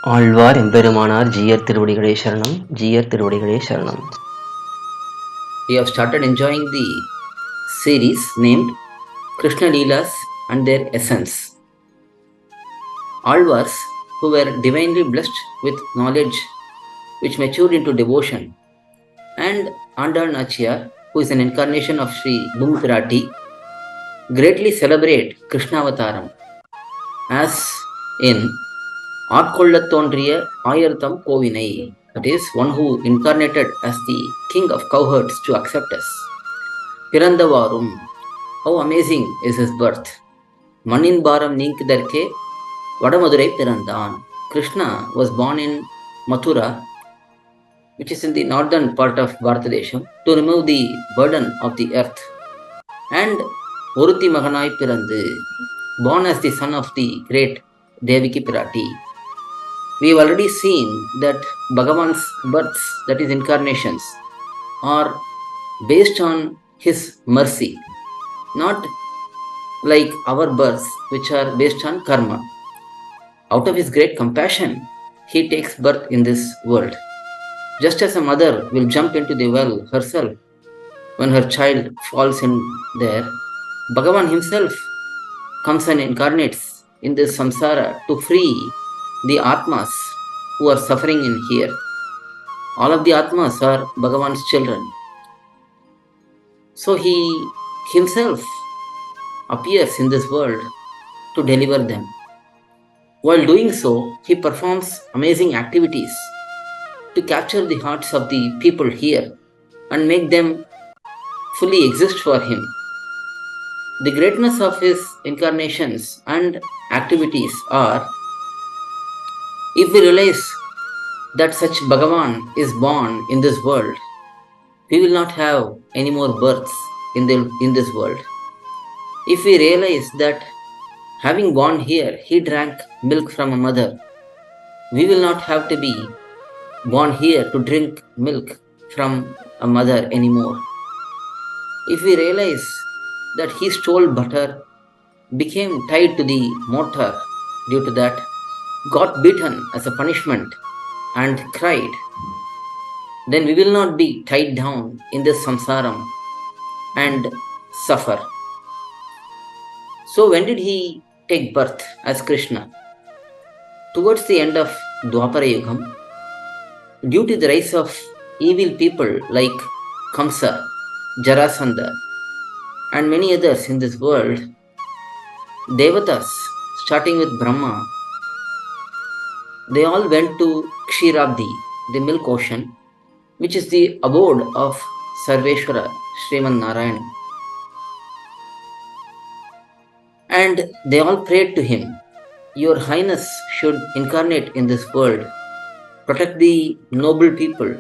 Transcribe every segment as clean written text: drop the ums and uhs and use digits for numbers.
ஆழ்வார் எம்பெருமானார் ஜீயர் திருவடிகளே சரணம். ஜீயர் திருவடிகளே சரணம். We have started enjoying the series named krishna leelAs and their essence. Alvars, who were divinely blessed with knowledge which matured into devotion, and Andal Nachiyar, who is an incarnation of Sri Bhumipirati, greatly celebrate Krishnavataram as in ஆட்கொள்ளத் தோன்றிய ஆயர்தம் கோவினை, that is, one who incarnated as the king of cowherds to accept us. பிறந்தவாறும், how amazing is his birth. மண்ணின் பாரம் நீக்குதற்கே வடமதுரை பிறந்தான். Krishna was born in Mathura, which is in the northern part of Bharatadesham, to remove the burden of the earth. And ஒருத்தி மகனாய் பிறந்து, born as the son of the great Devaki Pirati. We have already seen that Bhagavan's births, that is incarnations, are based on his mercy, not like our births which are based on karma. Out of his great compassion, he takes birth in this world. Just as a mother will jump into the well herself when her child falls in there, Bhagavan himself comes and incarnates in this samsara to free the Atmas who are suffering in here. All of the Atmas are Bhagavan's children. So he himself appears in this world to deliver them. While doing so, he performs amazing activities to capture the hearts of the people here and make them fully exist for him. The greatness of his incarnations and activities are, if we realize that such Bhagavan is born in this world, we will not have any more births in this world. If we realize that having born here, he drank milk from a mother, we will not have to be born here to drink milk from a mother anymore. If we realize that he stole butter, became tied to the mortar, due to that, got beaten as a punishment and cried, then we will not be tied down in this samsaram and suffer. So when did he take birth as Krishna? Towards the end of Dwapara Yugam, due to the rise of evil people like Kamsa, Jarasandha, and many others in this world, Devatas, starting with Brahma, they all went to Ksheerabdi, the milk ocean, which is the abode of Sarveshwara, Sriman Narayan. And they all prayed to him, "Your Highness should incarnate in this world, protect the noble people,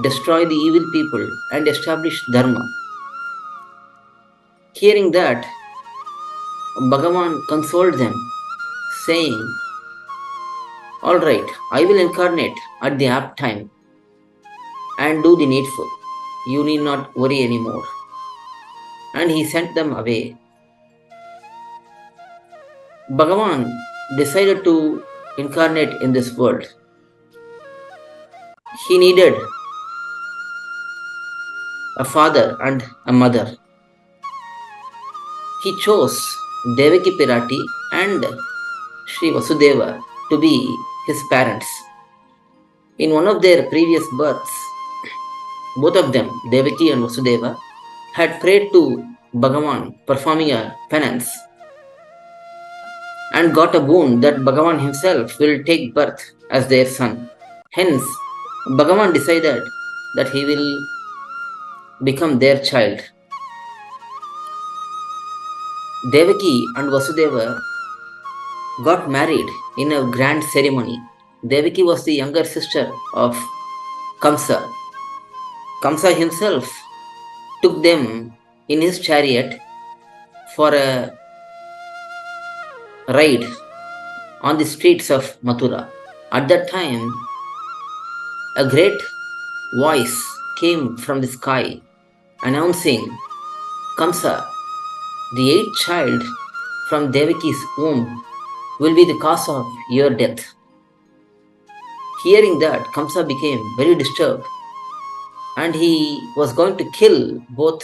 destroy the evil people, and establish Dharma." Hearing that, Bhagavan consoled them, saying, "All right, I will incarnate at the apt time and do the needful. You need not worry anymore." And he sent them away. Bhagavan decided to incarnate in this world. He needed a father and a mother. He chose Devaki Pirati and Sri Vasudeva to be his parents. In one of their previous births, both of them, Devaki and Vasudeva, had prayed to Bhagavan, performing a penance, and got a boon that Bhagavan himself will take birth as their son. Hence, Bhagavan decided that he will become their child. Devaki and Vasudeva got married in a grand ceremony. Devaki was the younger sister of Kamsa. Kamsa himself took them in his chariot for a ride on the streets of Mathura. At that time, a great voice came from the sky announcing, "Kamsa, the eighth child from Devaki's womb will be the cause of your death." Hearing that, Kamsa became very disturbed and he was going to kill both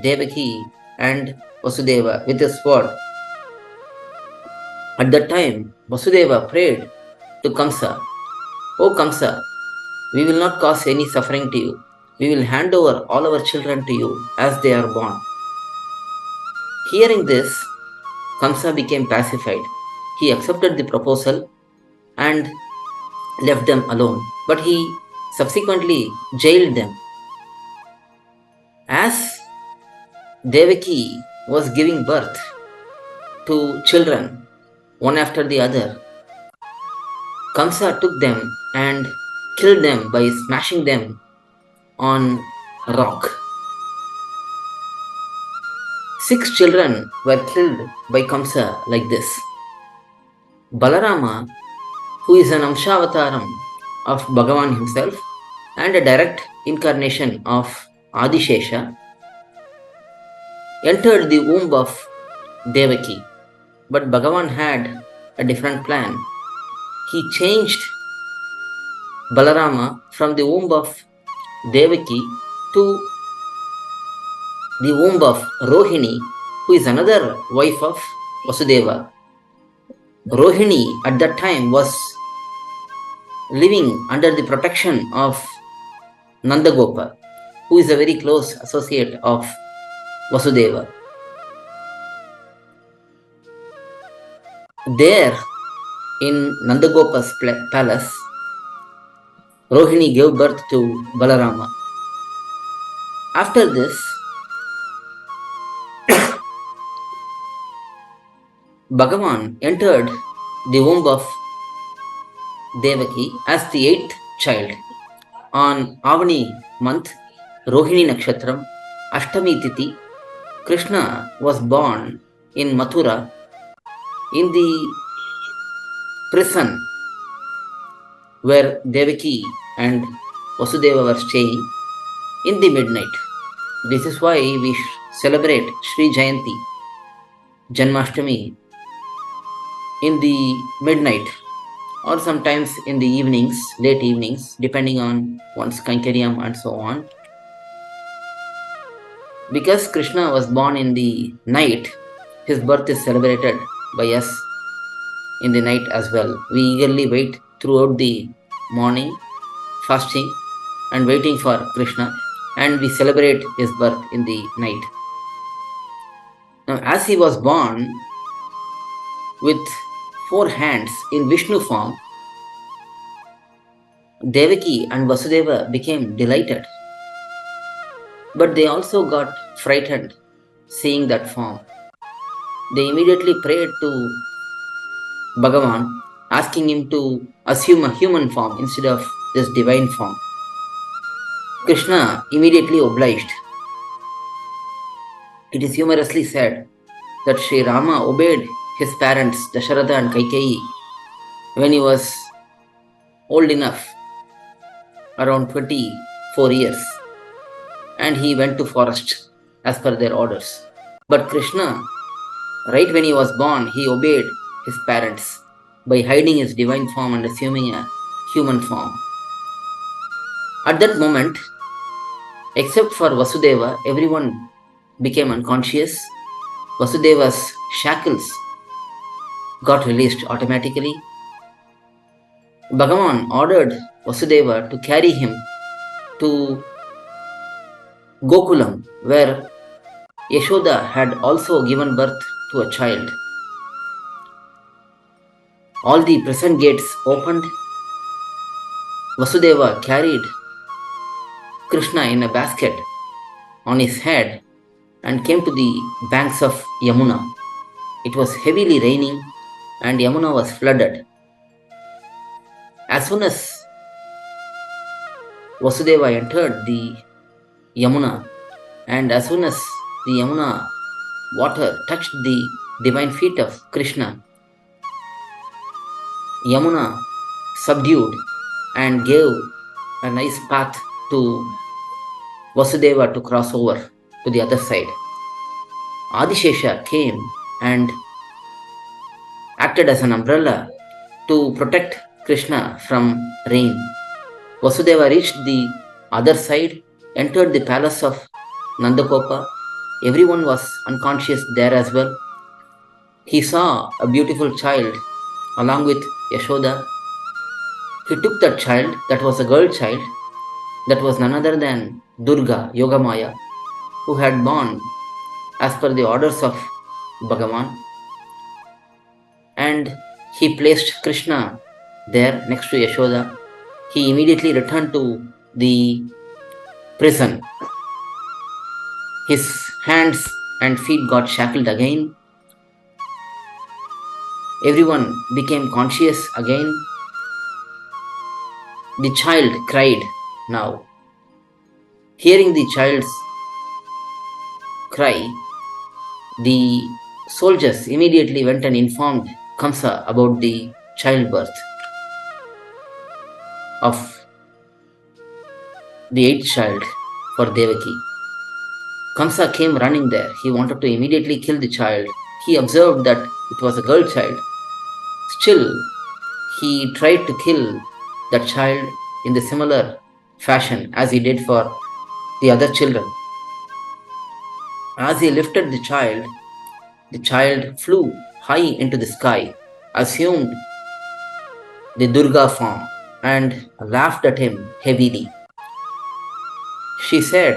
Devaki and Vasudeva with a sword. At that time, Vasudeva prayed to Kamsa, "O Kamsa, we will not cause any suffering to you. We will hand over all our children to you as they are born." Hearing this, Kamsa became pacified. He accepted the proposal and left them alone, but he subsequently jailed them. As Devaki was giving birth to children, one after the other, Kamsa took them and killed them by smashing them on a rock. 6 children were killed by Kamsa like this. Balarama, who is an Amshavataram of Bhagavan himself and a direct incarnation of Adishesha, entered the womb of Devaki. But Bhagavan had a different plan. He changed Balarama from the womb of Devaki to the womb of Rohini, who is another wife of Vasudeva. Rohini at that time was living under the protection of Nandagopa, who is a very close associate of Vasudeva. There, in Nandagopa's palace, Rohini gave birth to Balarama. After this, Bhagavan entered the womb of Devaki as the 8th child. On Avani month, Rohini Nakshatram, Ashtami Tithi, Krishna was born in Mathura in the prison where Devaki and Vasudeva were staying in the midnight. This is why we celebrate Sri Jayanti, Janmashtami, in the midnight or sometimes in the evenings, late evenings, depending on one's Kainkaryam and so on. Because Krishna was born in the night, his birth is celebrated by us in the night as well. We eagerly wait throughout the morning, fasting and waiting for Krishna, and we celebrate his birth in the night. Now, as he was born with 4 hands in Vishnu form, Devaki and Vasudeva became delighted. But they also got frightened seeing that form. They immediately prayed to Bhagavan, asking him to assume a human form instead of this divine form. Krishna immediately obliged. It is humorously said that Sri Rama obeyed his parents Dasharatha and Kaikeyi when he was old enough, around 24 years, and he went to forest as per their orders. But Krishna, right when he was born, he obeyed his parents by hiding his divine form and assuming a human form. At that moment, except for Vasudeva, everyone became unconscious. Vasudeva's shackles got released automatically. Bhagavan ordered Vasudeva to carry him to Gokulam, where Yashoda had also given birth to a child. All the prison gates opened. Vasudeva carried Krishna in a basket on his head and came to the banks of Yamuna. It was heavily raining and Yamuna was flooded. As soon as Vasudeva entered the Yamuna, and as soon as the Yamuna water touched the divine feet of Krishna, Yamuna subdued and gave a nice path to Vasudeva to cross over to the other side. Adishesha came and acted as an umbrella to protect Krishna from rain. Vasudeva reached the other side, entered the palace of Nandagopa. Everyone was unconscious there as well. He saw a beautiful child along with Yashoda. He took that child, that was a girl child, that was none other than Durga, Yogamaya, who had born as per the orders of Bhagavan. And he placed Krishna there next to Yashoda. He immediately returned to the prison. His hands and feet got shackled again. Everyone became conscious again. The child cried now. Hearing the child's cry, the soldiers immediately went and informed Kamsa about the childbirth of the eighth child for Devaki. Kamsa came running there. He wanted to immediately kill the child. He observed that it was a girl child. Still, he tried to kill that child in the similar fashion as he did for the other children. As he lifted the child flew high into the sky, assumed the Durga form, and laughed at him heavily. She said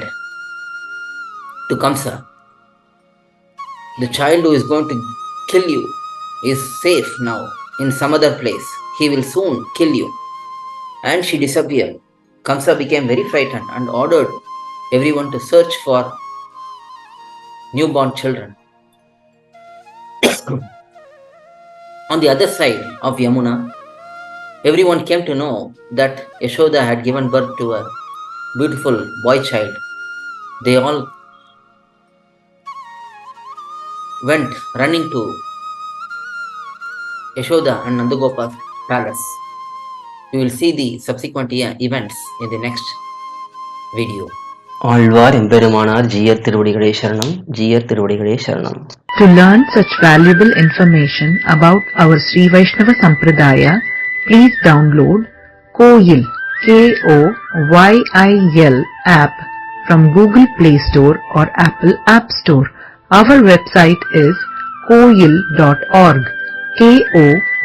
to Kamsa, "The child who is going to kill you is safe now in some other place. He will soon kill you." And she disappeared. Kamsa became very frightened and ordered everyone to search for newborn children. On the other side of Yamuna, everyone came to know that Yashoda had given birth to a beautiful boy child. They all went running to Yashoda and Nandagopa's palace. You will see the subsequent events in the next video. Alvar எம்பெருமானார் ஜீயர் திருவடிகளே சரணம். ஜீயர் திருவடிகளே சரணம். To learn such valuable information about our Sri Vaishnava Sampradaya, please download KOYIL, KOYIL app from Google Play Store or Apple App Store. Our website is koyil.org, KOYIL.org.